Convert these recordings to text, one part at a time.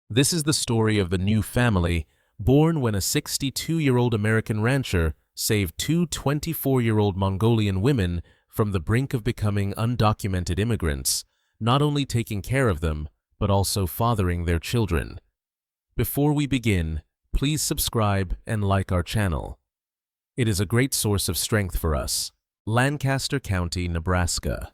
This is the story of the new family, born when a 62-year-old American rancher saved two 24-year-old Mongolian women from the brink of becoming undocumented immigrants, not only taking care of them, but also fathering their children. Before we begin, please subscribe and like our channel. It is a great source of strength for us. Lancaster County, Nebraska.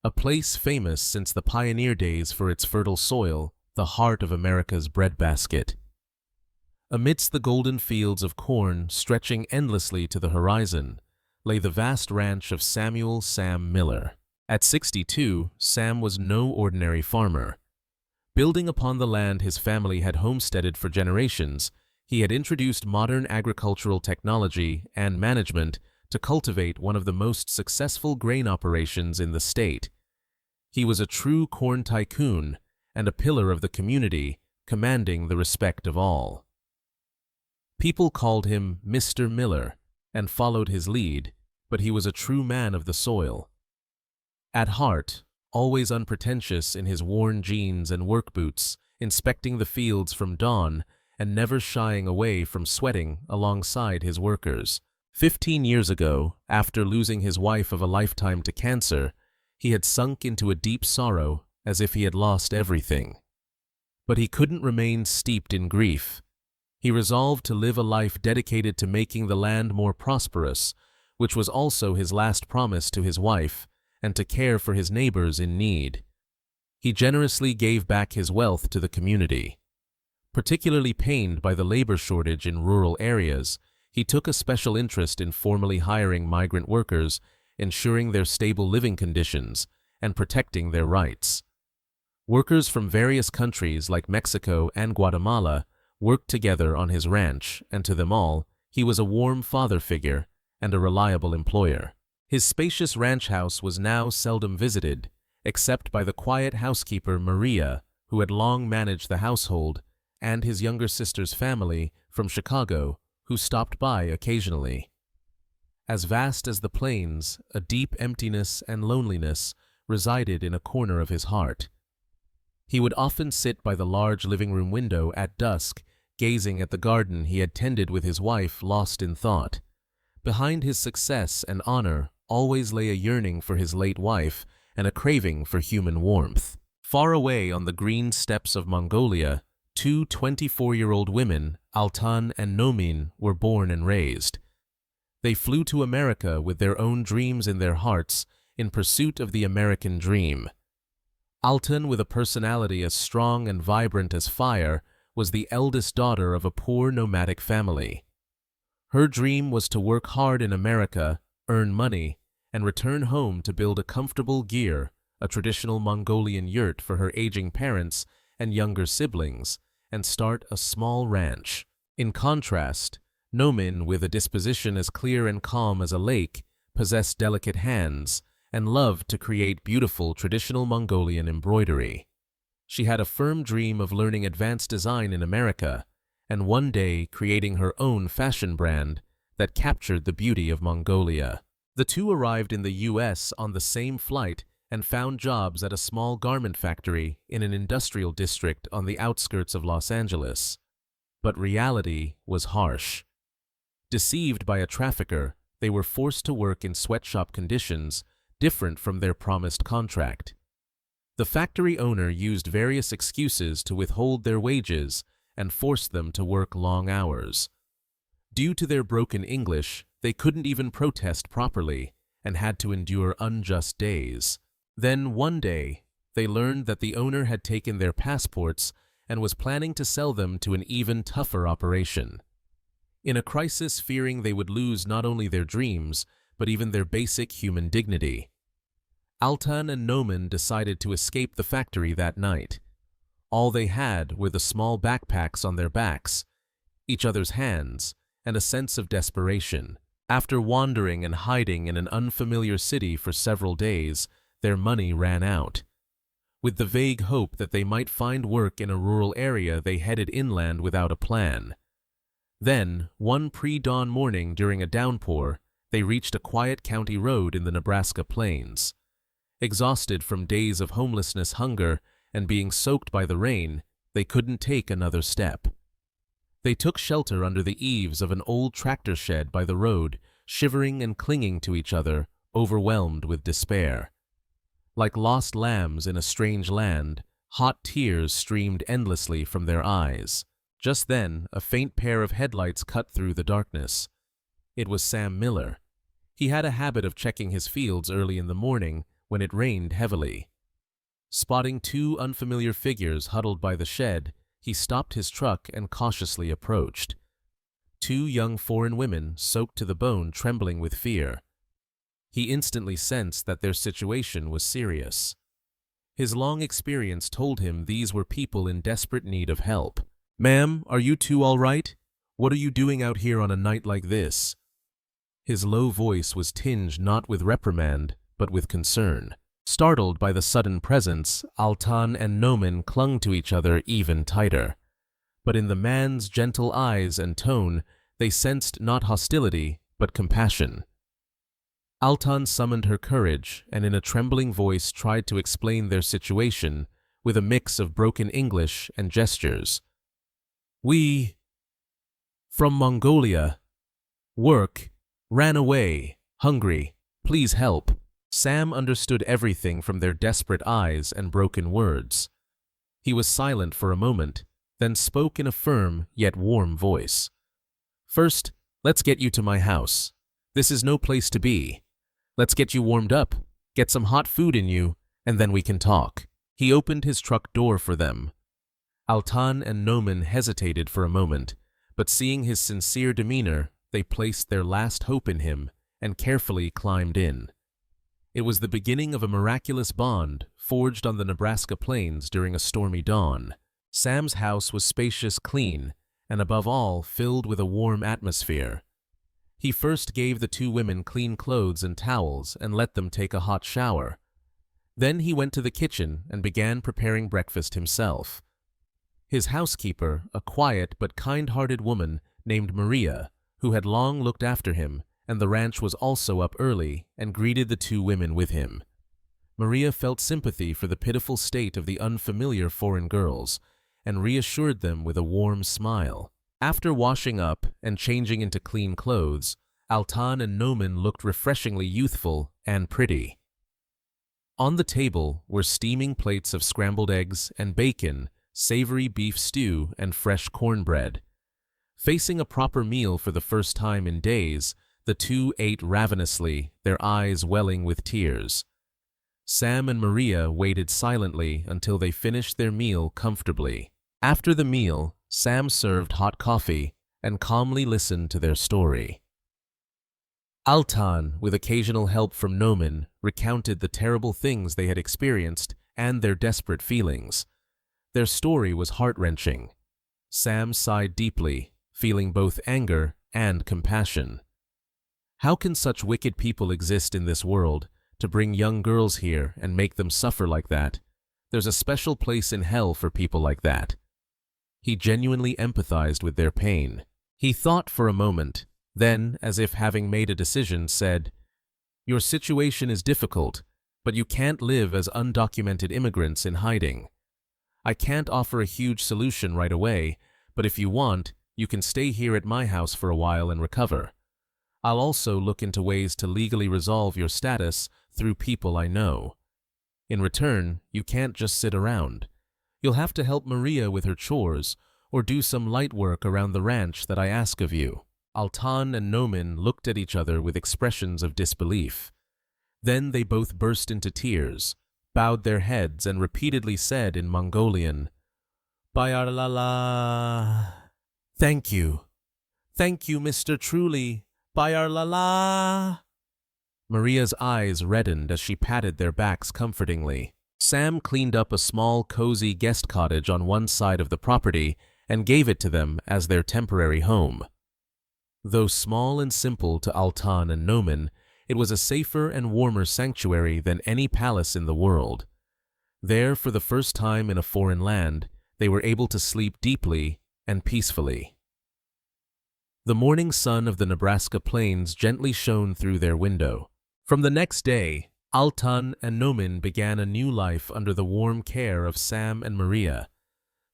A place famous since the pioneer days for its fertile soil, the heart of America's breadbasket. Amidst the golden fields of corn stretching endlessly to the horizon, lay the vast ranch of Samuel "Sam" Miller. At 62, Sam was no ordinary farmer. Building upon the land his family had homesteaded for generations, he had introduced modern agricultural technology and management to cultivate one of the most successful grain operations in the state. He was a true corn tycoon and a pillar of the community, commanding the respect of all. People called him Mr. Miller and followed his lead, but he was a true man of the soil. At heart, always unpretentious in his worn jeans and work boots, inspecting the fields from dawn and never shying away from sweating alongside his workers. 15 years ago, after losing his wife of a lifetime to cancer, he had sunk into a deep sorrow as if he had lost everything. But he couldn't remain steeped in grief. He resolved to live a life dedicated to making the land more prosperous, which was also his last promise to his wife, and to care for his neighbors in need. He generously gave back his wealth to the community. Particularly pained by the labor shortage in rural areas, he took a special interest in formally hiring migrant workers, ensuring their stable living conditions, and protecting their rights. Workers from various countries like Mexico and Guatemala worked together on his ranch, and to them all, he was a warm father figure and a reliable employer. His spacious ranch house was now seldom visited, except by the quiet housekeeper Maria, who had long managed the household, and his younger sister's family from Chicago, who stopped by occasionally. As vast as the plains, a deep emptiness and loneliness resided in a corner of his heart. He would often sit by the large living room window at dusk, gazing at the garden he had tended with his wife, lost in thought. Behind his success and honor always lay a yearning for his late wife and a craving for human warmth. Far away on the green steppes of Mongolia, two 24-year-old women, Altan and Nomin, were born and raised. They flew to America with their own dreams in their hearts in pursuit of the American dream. Altan, with a personality as strong and vibrant as fire, was the eldest daughter of a poor nomadic family. Her dream was to work hard in America, earn money, and return home to build a comfortable gyr, a traditional Mongolian yurt for her aging parents and younger siblings, and start a small ranch. In contrast, Nomin, with a disposition as clear and calm as a lake, possessed delicate hands and loved to create beautiful traditional Mongolian embroidery. She had a firm dream of learning advanced design in America and one day creating her own fashion brand that captured the beauty of Mongolia. The two arrived in the U.S. on the same flight and found jobs at a small garment factory in an industrial district on the outskirts of Los Angeles. But reality was harsh. Deceived by a trafficker, they were forced to work in sweatshop conditions different from their promised contract. The factory owner used various excuses to withhold their wages and forced them to work long hours. Due to their broken English, they couldn't even protest properly and had to endure unjust days. Then one day, they learned that the owner had taken their passports and was planning to sell them to an even tougher operation. In a crisis, fearing they would lose not only their dreams, but even their basic human dignity, Altan and Nomin decided to escape the factory that night. All they had were the small backpacks on their backs, each other's hands, and a sense of desperation. After wandering and hiding in an unfamiliar city for several days, their money ran out. With the vague hope that they might find work in a rural area, they headed inland without a plan. Then, one pre-dawn morning during a downpour, they reached a quiet county road in the Nebraska plains. Exhausted from days of homelessness, hunger, and being soaked by the rain, they couldn't take another step. They took shelter under the eaves of an old tractor shed by the road, shivering and clinging to each other, overwhelmed with despair. Like lost lambs in a strange land, hot tears streamed endlessly from their eyes. Just then, a faint pair of headlights cut through the darkness. It was Sam Miller. He had a habit of checking his fields early in the morning when it rained heavily. Spotting two unfamiliar figures huddled by the shed, he stopped his truck and cautiously approached. Two young foreign women, soaked to the bone, trembling with fear. He instantly sensed that their situation was serious. His long experience told him these were people in desperate need of help. "Ma'am, are you two all right? What are you doing out here on a night like this?" His low voice was tinged not with reprimand, but with concern. Startled by the sudden presence, Altan and Noman clung to each other even tighter. But in the man's gentle eyes and tone, they sensed not hostility, but compassion. Altan summoned her courage and in a trembling voice tried to explain their situation with a mix of broken English and gestures. "We, from Mongolia, ran away, hungry, please help." Sam understood everything from their desperate eyes and broken words. He was silent for a moment, then spoke in a firm yet warm voice. "First, let's get you to my house. This is no place to be. Let's get you warmed up, get some hot food in you, and then we can talk." He opened his truck door for them. Altan and Noman hesitated for a moment, but seeing his sincere demeanor, they placed their last hope in him and carefully climbed in. It was the beginning of a miraculous bond forged on the Nebraska plains during a stormy dawn. Sam's house was spacious, clean, and above all, filled with a warm atmosphere. He first gave the two women clean clothes and towels and let them take a hot shower. Then he went to the kitchen and began preparing breakfast himself. His housekeeper, a quiet but kind-hearted woman named Maria, who had long looked after him, and the ranch was also up early and greeted the two women with him. Maria felt sympathy for the pitiful state of the unfamiliar foreign girls and reassured them with a warm smile. After washing up and changing into clean clothes, Altan and Noman looked refreshingly youthful and pretty. On the table were steaming plates of scrambled eggs and bacon, savory beef stew, and fresh cornbread. Facing a proper meal for the first time in days, the two ate ravenously, their eyes welling with tears. Sam and Maria waited silently until they finished their meal comfortably. After the meal, Sam served hot coffee and calmly listened to their story. Altan, with occasional help from Noman, recounted the terrible things they had experienced and their desperate feelings. Their story was heart-wrenching. Sam sighed deeply, feeling both anger and compassion. How can such wicked people exist in this world, to bring young girls here and make them suffer like that? There's a special place in hell for people like that. He genuinely empathized with their pain. He thought for a moment, then, as if having made a decision, said, "Your situation is difficult, but you can't live as undocumented immigrants in hiding. I can't offer a huge solution right away, but if you want, you can stay here at my house for a while and recover. I'll also look into ways to legally resolve your status through people I know. In return, you can't just sit around. You'll have to help Maria with her chores or do some light work around the ranch that I ask of you." Altan and Noman looked at each other with expressions of disbelief. Then they both burst into tears, bowed their heads, and repeatedly said in Mongolian, "Bayar-la-la. Thank you. Thank you, Mr. Truly. Bayar-la-la." Maria's eyes reddened as she patted their backs comfortingly. Sam cleaned up a small, cozy guest cottage on one side of the property and gave it to them as their temporary home. Though small and simple to Altan and Noman, it was a safer and warmer sanctuary than any palace in the world. There, for the first time in a foreign land, they were able to sleep deeply and peacefully. The morning sun of the Nebraska plains gently shone through their window. From the next day, Altan and Noman began a new life under the warm care of Sam and Maria.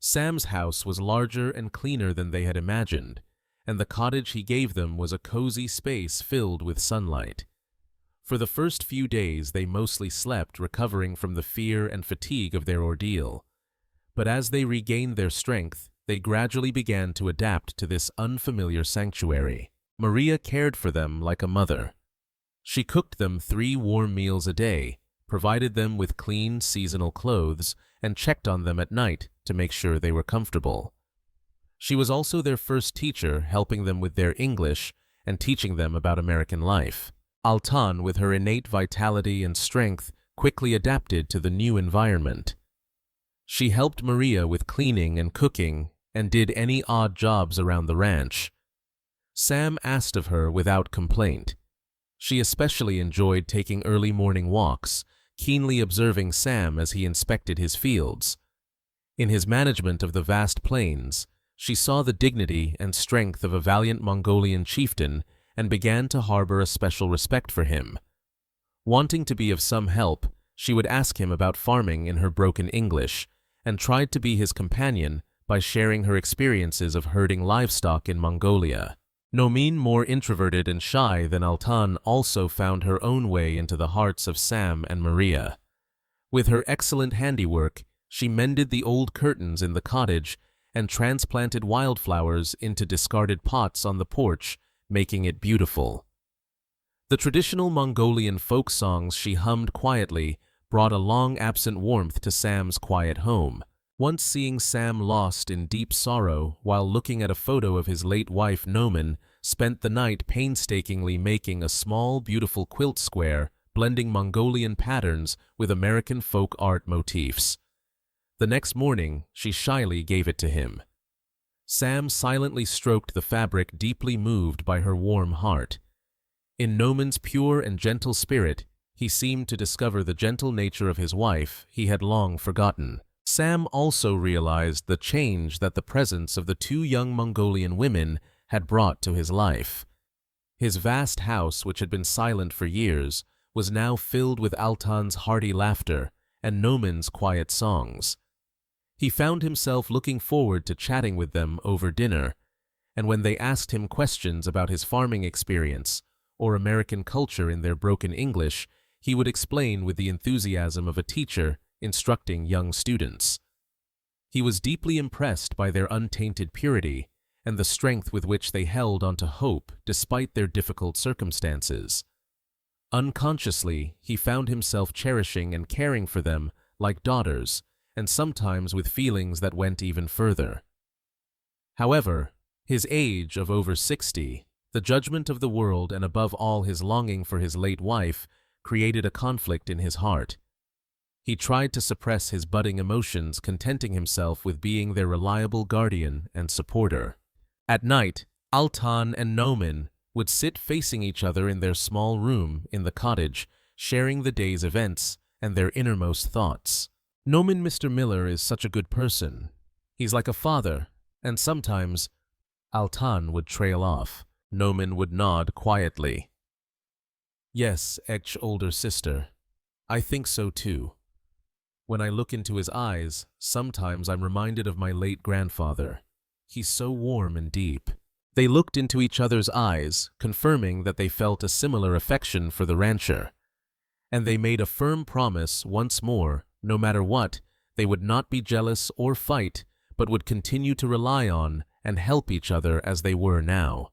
Sam's house was larger and cleaner than they had imagined, and the cottage he gave them was a cozy space filled with sunlight. For the first few days they mostly slept, recovering from the fear and fatigue of their ordeal. But as they regained their strength, they gradually began to adapt to this unfamiliar sanctuary. Maria cared for them like a mother. She cooked them 3 warm meals a day, provided them with clean seasonal clothes, and checked on them at night to make sure they were comfortable. She was also their first teacher, helping them with their English and teaching them about American life. Altan, with her innate vitality and strength, quickly adapted to the new environment. She helped Maria with cleaning and cooking and did any odd jobs around the ranch. Sam asked of her without complaint. She especially enjoyed taking early morning walks, keenly observing Sam as he inspected his fields. In his management of the vast plains, she saw the dignity and strength of a valiant Mongolian chieftain and began to harbor a special respect for him. Wanting to be of some help, she would ask him about farming in her broken English and tried to be his companion by sharing her experiences of herding livestock in Mongolia. Nomin, more introverted and shy than Altan, also found her own way into the hearts of Sam and Maria. With her excellent handiwork, she mended the old curtains in the cottage and transplanted wildflowers into discarded pots on the porch, making it beautiful. The traditional Mongolian folk songs she hummed quietly brought a long-absent warmth to Sam's quiet home. Once seeing Sam lost in deep sorrow while looking at a photo of his late wife Nomin, spent the night painstakingly making a small, beautiful quilt square, blending Mongolian patterns with American folk art motifs. The next morning, she shyly gave it to him. Sam silently stroked the fabric, deeply moved by her warm heart. In Nomin's pure and gentle spirit, he seemed to discover the gentle nature of his wife he had long forgotten. Sam also realized the change that the presence of the 2 young Mongolian women had brought to his life. His vast house, which had been silent for years, was now filled with Altan's hearty laughter and Nomin's quiet songs. He found himself looking forward to chatting with them over dinner, and when they asked him questions about his farming experience or American culture in their broken English, he would explain with the enthusiasm of a teacher instructing young students. He was deeply impressed by their untainted purity and the strength with which they held onto hope despite their difficult circumstances. Unconsciously, he found himself cherishing and caring for them like daughters, and sometimes with feelings that went even further. However, his age of over 60, the judgment of the world, and above all his longing for his late wife, created a conflict in his heart. He tried to suppress his budding emotions, contenting himself with being their reliable guardian and supporter. At night, Altan and Nomin would sit facing each other in their small room in the cottage, sharing the day's events and their innermost thoughts. Nomin, Mr. Miller is such a good person. He's like a father, and sometimes Altan would trail off. Nomin would nod quietly. Yes, Ek's older sister. I think so too. When I look into his eyes, sometimes I'm reminded of my late grandfather. He's so warm and deep. They looked into each other's eyes, confirming that they felt a similar affection for the rancher. And they made a firm promise once more, no matter what, they would not be jealous or fight, but would continue to rely on and help each other as they were now.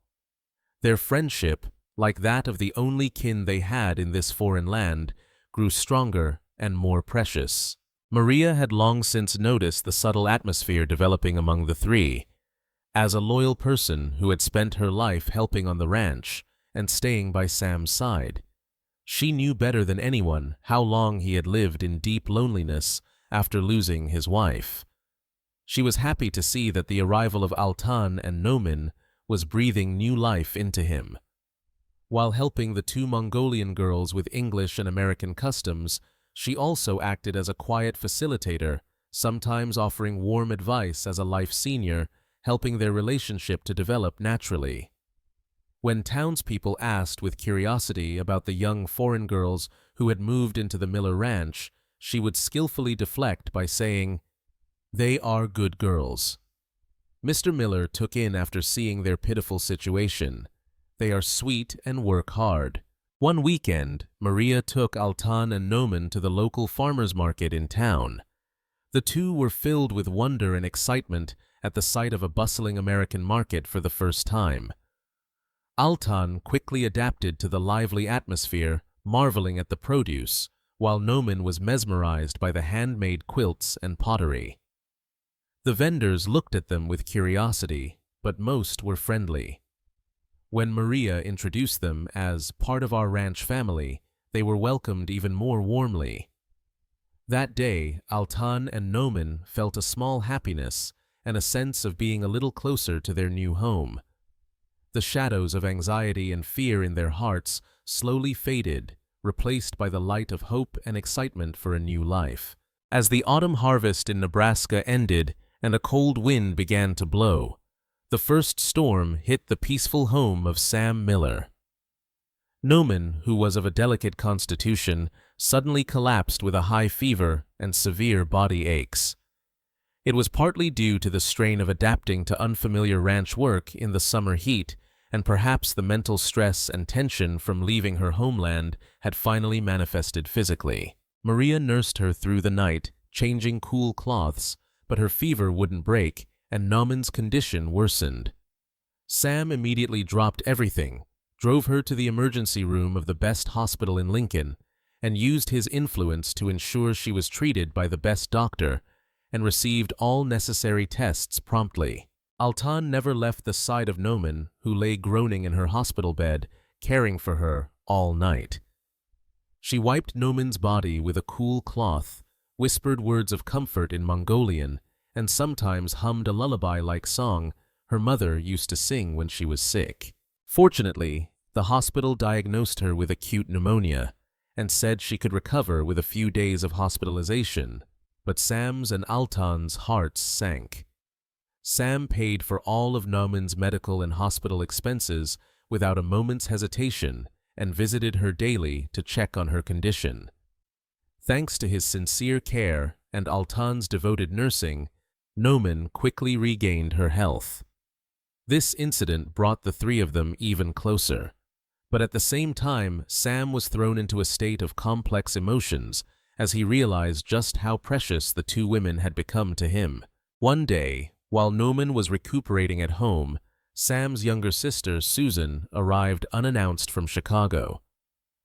Their friendship, like that of the only kin they had in this foreign land, grew stronger and more precious. Maria had long since noticed the subtle atmosphere developing among the 3. As a loyal person who had spent her life helping on the ranch and staying by Sam's side, she knew better than anyone how long he had lived in deep loneliness after losing his wife. She was happy to see that the arrival of Altan and Nomin was breathing new life into him. While helping the 2 Mongolian girls with English and American customs, she also acted as a quiet facilitator, sometimes offering warm advice as a life senior, helping their relationship to develop naturally. When townspeople asked with curiosity about the young foreign girls who had moved into the Miller Ranch, she would skillfully deflect by saying, They are good girls. Mr. Miller took in after seeing their pitiful situation. They are sweet and work hard. One weekend, Maria took Altan and Noman to the local farmers market in town. The two were filled with wonder and excitement at the sight of a bustling American market for the first time. Altan quickly adapted to the lively atmosphere, marveling at the produce, while Noman was mesmerized by the handmade quilts and pottery. The vendors looked at them with curiosity, but most were friendly. When Maria introduced them as part of our ranch family, they were welcomed even more warmly. That day, Altan and Noman felt a small happiness and a sense of being a little closer to their new home. The shadows of anxiety and fear in their hearts slowly faded, replaced by the light of hope and excitement for a new life. As the autumn harvest in Nebraska ended and a cold wind began to blow, the first storm hit the peaceful home of Sam Miller. Noman, who was of a delicate constitution, suddenly collapsed with a high fever and severe body aches. It was partly due to the strain of adapting to unfamiliar ranch work in the summer heat, and perhaps the mental stress and tension from leaving her homeland had finally manifested physically. Maria nursed her through the night, changing cool cloths, but her fever wouldn't break, and Noman's condition worsened. Sam immediately dropped everything, drove her to the emergency room of the best hospital in Lincoln, and used his influence to ensure she was treated by the best doctor and received all necessary tests promptly. Altan never left the side of Noman, who lay groaning in her hospital bed, caring for her all night. She wiped Noman's body with a cool cloth, whispered words of comfort in Mongolian, and sometimes hummed a lullaby-like song her mother used to sing when she was sick. Fortunately, the hospital diagnosed her with acute pneumonia and said she could recover with a few days of hospitalization, but Sam's and Altan's hearts sank. Sam paid for all of Noman's medical and hospital expenses without a moment's hesitation and visited her daily to check on her condition. Thanks to his sincere care and Altan's devoted nursing, Noman quickly regained her health. This incident brought the three of them even closer. But at the same time, Sam was thrown into a state of complex emotions as he realized just how precious the two women had become to him. One day, while Noman was recuperating at home, Sam's younger sister, Susan, arrived unannounced from Chicago.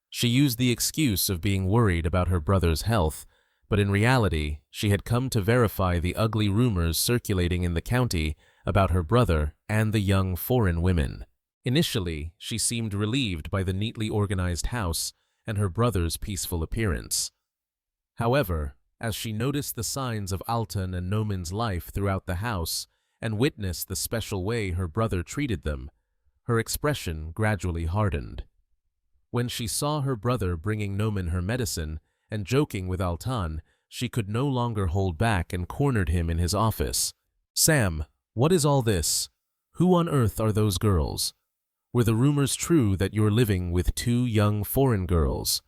She used the excuse of being worried about her brother's health, but in reality, she had come to verify the ugly rumors circulating in the county about her brother and the young foreign women. Initially, she seemed relieved by the neatly organized house and her brother's peaceful appearance. However, as she noticed the signs of Altan and Noman's life throughout the house and witnessed the special way her brother treated them, her expression gradually hardened. When she saw her brother bringing Noman her medicine and joking with Altan, she could no longer hold back and cornered him in his office. "Sam, what is all this? Who on earth are those girls? Were the rumors true that you're living with two young foreign girls?"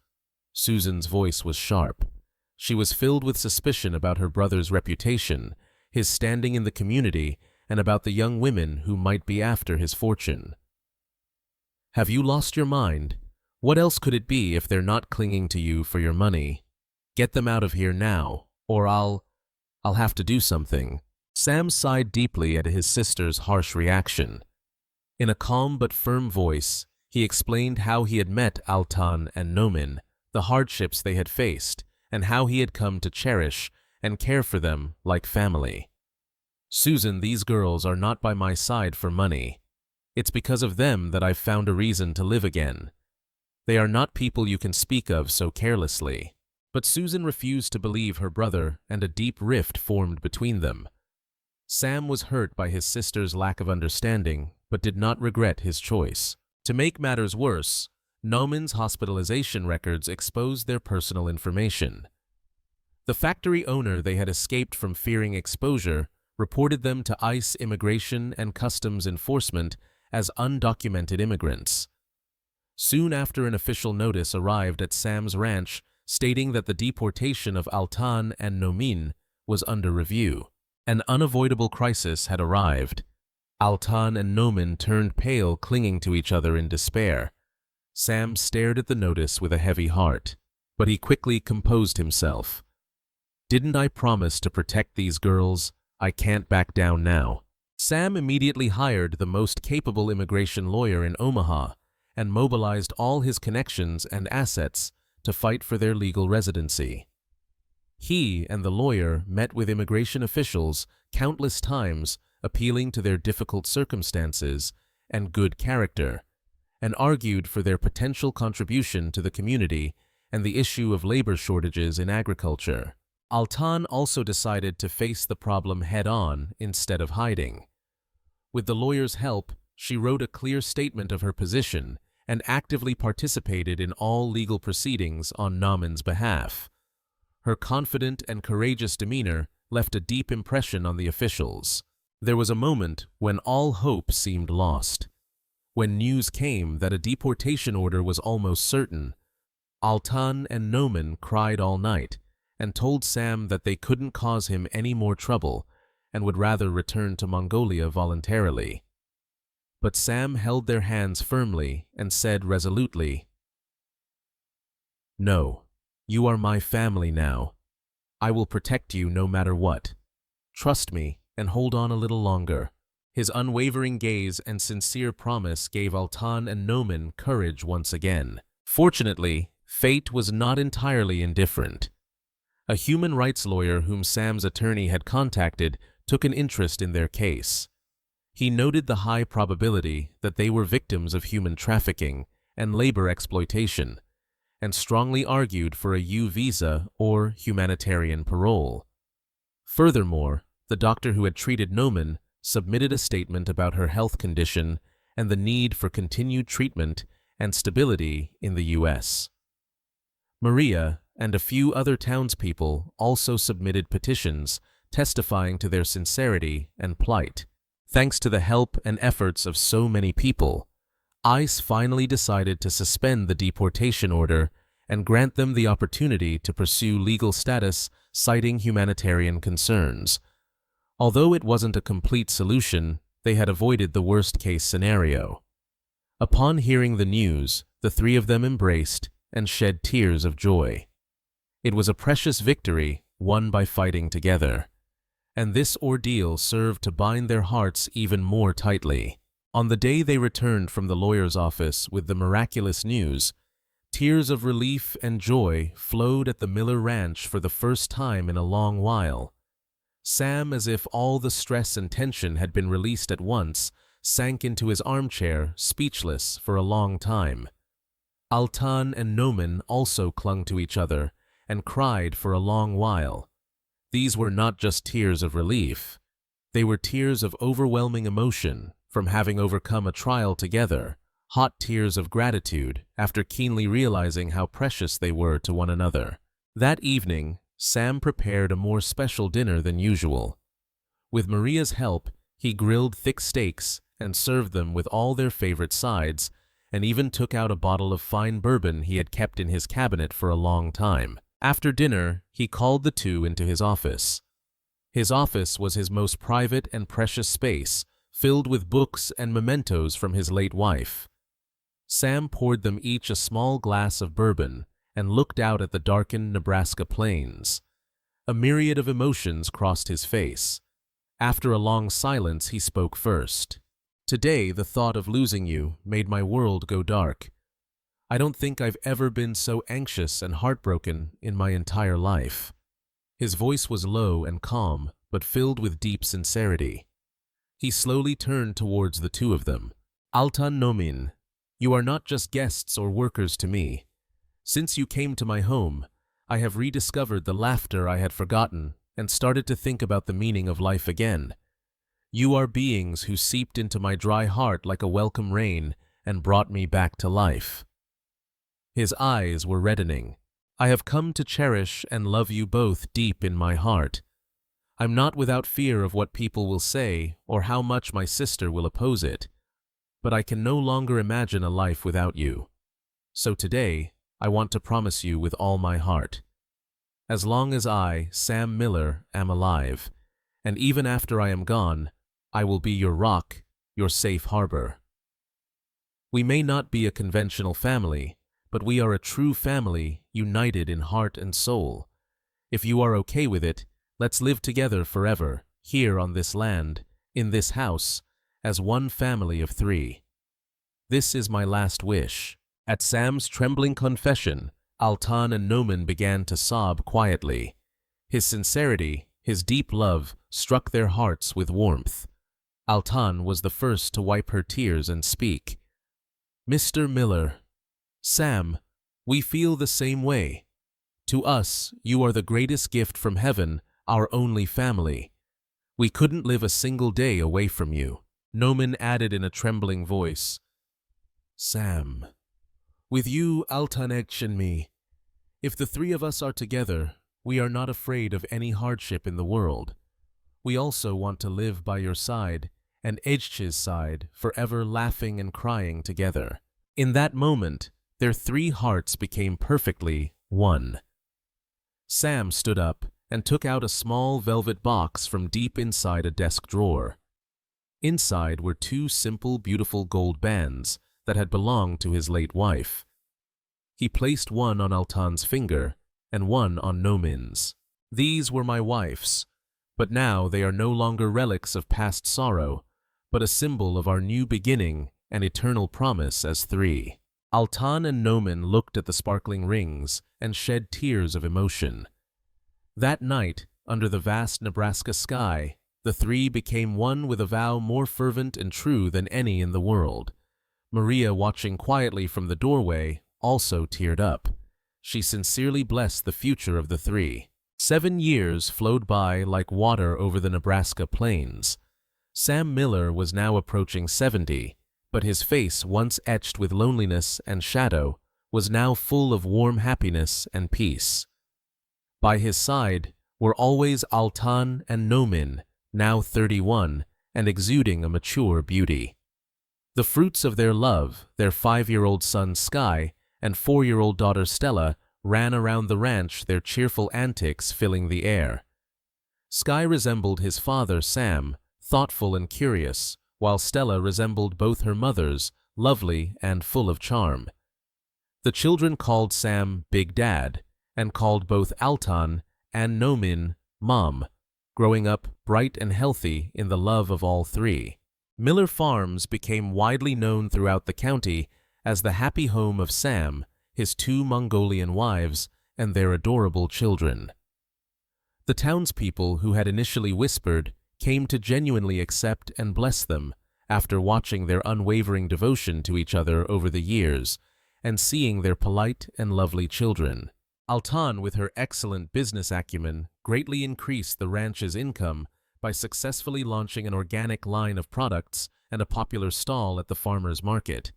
Susan's voice was sharp. She was filled with suspicion about her brother's reputation, his standing in the community, and about the young women who might be after his fortune. "Have you lost your mind? What else could it be if they're not clinging to you for your money? Get them out of here now, or I'll have to do something." Sam sighed deeply at his sister's harsh reaction. In a calm but firm voice, he explained how he had met Altan and Noman, the hardships they had faced, and how he had come to cherish and care for them like family. "Susan, these girls are not by my side for money. It's because of them that I've found a reason to live again. They are not people you can speak of so carelessly." But Susan refused to believe her brother, and a deep rift formed between them. Sam was hurt by his sister's lack of understanding, but did not regret his choice. To make matters worse, Noman's hospitalization records exposed their personal information. The factory owner they had escaped from fearing exposure reported them to ICE Immigration and Customs Enforcement as undocumented immigrants. Soon after, an official notice arrived at Sam's ranch stating that the deportation of Altan and Nomin was under review. An unavoidable crisis had arrived. Altan and Noman turned pale, clinging to each other in despair. Sam stared at the notice with a heavy heart, but he quickly composed himself. "Didn't I promise to protect these girls? I can't back down now." Sam immediately hired the most capable immigration lawyer in Omaha and mobilized all his connections and assets to fight for their legal residency. He and the lawyer met with immigration officials countless times, appealing to their difficult circumstances and good character, and argued for their potential contribution to the community and the issue of labor shortages in agriculture. Altan also decided to face the problem head-on instead of hiding. With the lawyer's help, she wrote a clear statement of her position and actively participated in all legal proceedings on Nauman's behalf. Her confident and courageous demeanor left a deep impression on the officials. There was a moment when all hope seemed lost. When news came that a deportation order was almost certain, Altan and Noman cried all night and told Sam that they couldn't cause him any more trouble and would rather return to Mongolia voluntarily. But Sam held their hands firmly and said resolutely, "No, you are my family now. I will protect you no matter what. Trust me and hold on a little longer." His unwavering gaze and sincere promise gave Altan and Noman courage once again. Fortunately, fate was not entirely indifferent. A human rights lawyer whom Sam's attorney had contacted took an interest in their case. He noted the high probability that they were victims of human trafficking and labor exploitation, and strongly argued for a U visa or humanitarian parole. Furthermore, the doctor who had treated Noman submitted a statement about her health condition and the need for continued treatment and stability in the U.S. Maria and a few other townspeople also submitted petitions testifying to their sincerity and plight. Thanks to the help and efforts of so many people, ICE finally decided to suspend the deportation order and grant them the opportunity to pursue legal status, citing humanitarian concerns. Although it wasn't a complete solution, they had avoided the worst-case scenario. Upon hearing the news, the three of them embraced and shed tears of joy. It was a precious victory won by fighting together, and this ordeal served to bind their hearts even more tightly. On the day they returned from the lawyer's office with the miraculous news, tears of relief and joy flowed at the Miller Ranch for the first time in a long while. Sam, as if all the stress and tension had been released at once, sank into his armchair, speechless for a long time. Altan and Noman also clung to each other and cried for a long while. These were not just tears of relief. They were tears of overwhelming emotion from having overcome a trial together, hot tears of gratitude after keenly realizing how precious they were to one another. That evening, Sam prepared a more special dinner than usual. With Maria's help, he grilled thick steaks and served them with all their favorite sides, and even took out a bottle of fine bourbon he had kept in his cabinet for a long time. After dinner, he called the two into his office. His office was his most private and precious space, filled with books and mementos from his late wife. Sam poured them each a small glass of bourbon and looked out at the darkened Nebraska plains. A myriad of emotions crossed his face. After a long silence, he spoke first. "Today, the thought of losing you made my world go dark. I don't think I've ever been so anxious and heartbroken in my entire life." His voice was low and calm, but filled with deep sincerity. He slowly turned towards the two of them. "Altan Nomin, you are not just guests or workers to me. Since you came to my home, I have rediscovered the laughter I had forgotten and started to think about the meaning of life again. You are beings who seeped into my dry heart like a welcome rain and brought me back to life." His eyes were reddening. "I have come to cherish and love you both deep in my heart. I'm not without fear of what people will say or how much my sister will oppose it, but I can no longer imagine a life without you. So today, I want to promise you with all my heart. As long as I, Sam Miller, am alive, and even after I am gone, I will be your rock, your safe harbor. We may not be a conventional family, but we are a true family, united in heart and soul. If you are okay with it, let's live together forever, here on this land, in this house, as one family of 3. This is my last wish." At Sam's trembling confession, Altan and Noman began to sob quietly. His sincerity, his deep love, struck their hearts with warmth. Altan was the first to wipe her tears and speak. "Mr. Miller, Sam, we feel the same way. To us, you are the greatest gift from heaven, our only family. We couldn't live a single day away from you." Noman added in a trembling voice, "Sam, with you, Altanech and me, if the 3 of us are together, we are not afraid of any hardship in the world. We also want to live by your side and Ejch's side, forever laughing and crying together." In that moment, their 3 hearts became perfectly one. Sam stood up and took out a small velvet box from deep inside a desk drawer. Inside were 2 simple, beautiful gold bands that had belonged to his late wife. He placed one on Altan's finger and one on Noman's. "These were my wife's, but now they are no longer relics of past sorrow, but a symbol of our new beginning and eternal promise as 3. Altan and Noman looked at the sparkling rings and shed tears of emotion. That night, under the vast Nebraska sky, the 3 became one with a vow more fervent and true than any in the world. Maria, watching quietly from the doorway, also teared up. She sincerely blessed the future of the 3. 7 years flowed by like water over the Nebraska plains. Sam Miller was now approaching 70, but his face, once etched with loneliness and shadow, was now full of warm happiness and peace. By his side were always Altan and Noman, now 31, and exuding a mature beauty. The fruits of their love, their 5-year-old son Sky and 4-year-old daughter Stella, ran around the ranch, their cheerful antics filling the air. Sky resembled his father Sam, thoughtful and curious, while Stella resembled both her mothers, lovely and full of charm. The children called Sam Big Dad and called both Altan and Noman Mom, growing up bright and healthy in the love of all 3. Miller Farms became widely known throughout the county as the happy home of Sam, his 2 Mongolian wives, and their adorable children. The townspeople who had initially whispered came to genuinely accept and bless them after watching their unwavering devotion to each other over the years and seeing their polite and lovely children. Altan, with her excellent business acumen, greatly increased the ranch's income by successfully launching an organic line of products and a popular stall at the farmers' market.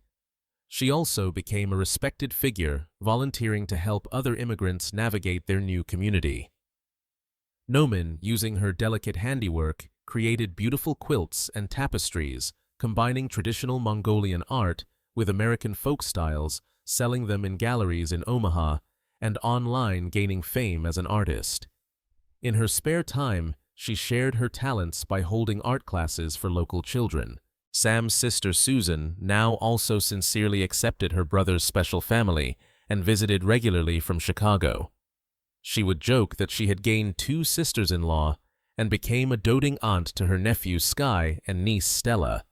She also became a respected figure, volunteering to help other immigrants navigate their new community. Noman, using her delicate handiwork, created beautiful quilts and tapestries, combining traditional Mongolian art with American folk styles, selling them in galleries in Omaha, and online gaining fame as an artist. In her spare time, she shared her talents by holding art classes for local children. Sam's sister Susan now also sincerely accepted her brother's special family and visited regularly from Chicago. She would joke that she had gained 2 sisters-in-law and became a doting aunt to her nephew Sky and niece Stella.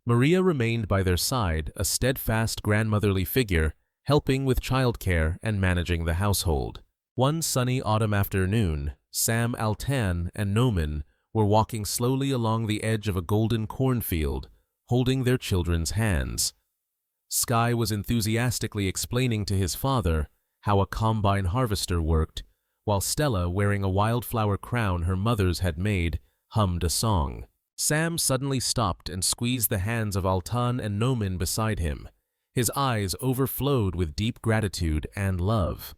Maria remained by their side, a steadfast grandmotherly figure, helping with childcare and managing the household. One sunny autumn afternoon, Sam, Altan, and Noman were walking slowly along the edge of a golden cornfield, holding their children's hands. Sky was enthusiastically explaining to his father how a combine harvester worked, while Stella, wearing a wildflower crown her mother's had made, hummed a song. Sam suddenly stopped and squeezed the hands of Altan and Noman beside him. His eyes overflowed with deep gratitude and love.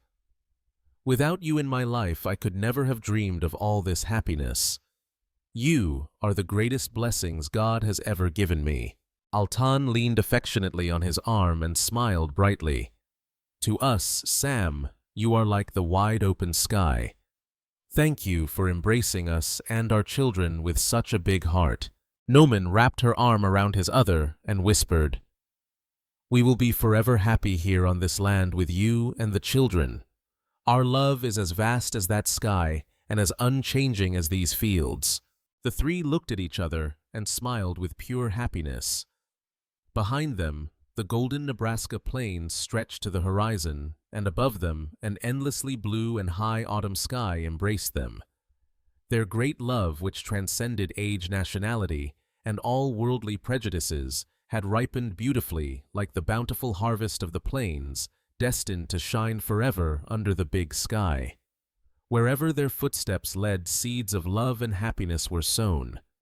"Without you in my life, I could never have dreamed of all this happiness. You are the greatest blessings God has ever given me." Altan leaned affectionately on his arm and smiled brightly. "To us, Sam, you are like the wide open sky. Thank you for embracing us and our children with such a big heart." Noman wrapped her arm around his other and whispered, "We will be forever happy here on this land with you and the children. Our love is as vast as that sky and as unchanging as these fields." The three looked at each other and smiled with pure happiness. Behind them, the golden Nebraska plains stretched to the horizon, and above them, an endlessly blue and high autumn sky embraced them. Their great love, which transcended age, nationality, and all worldly prejudices, had ripened beautifully like the bountiful harvest of the plains, destined to shine forever under the big sky. Wherever their footsteps led, seeds of love and happiness were sown.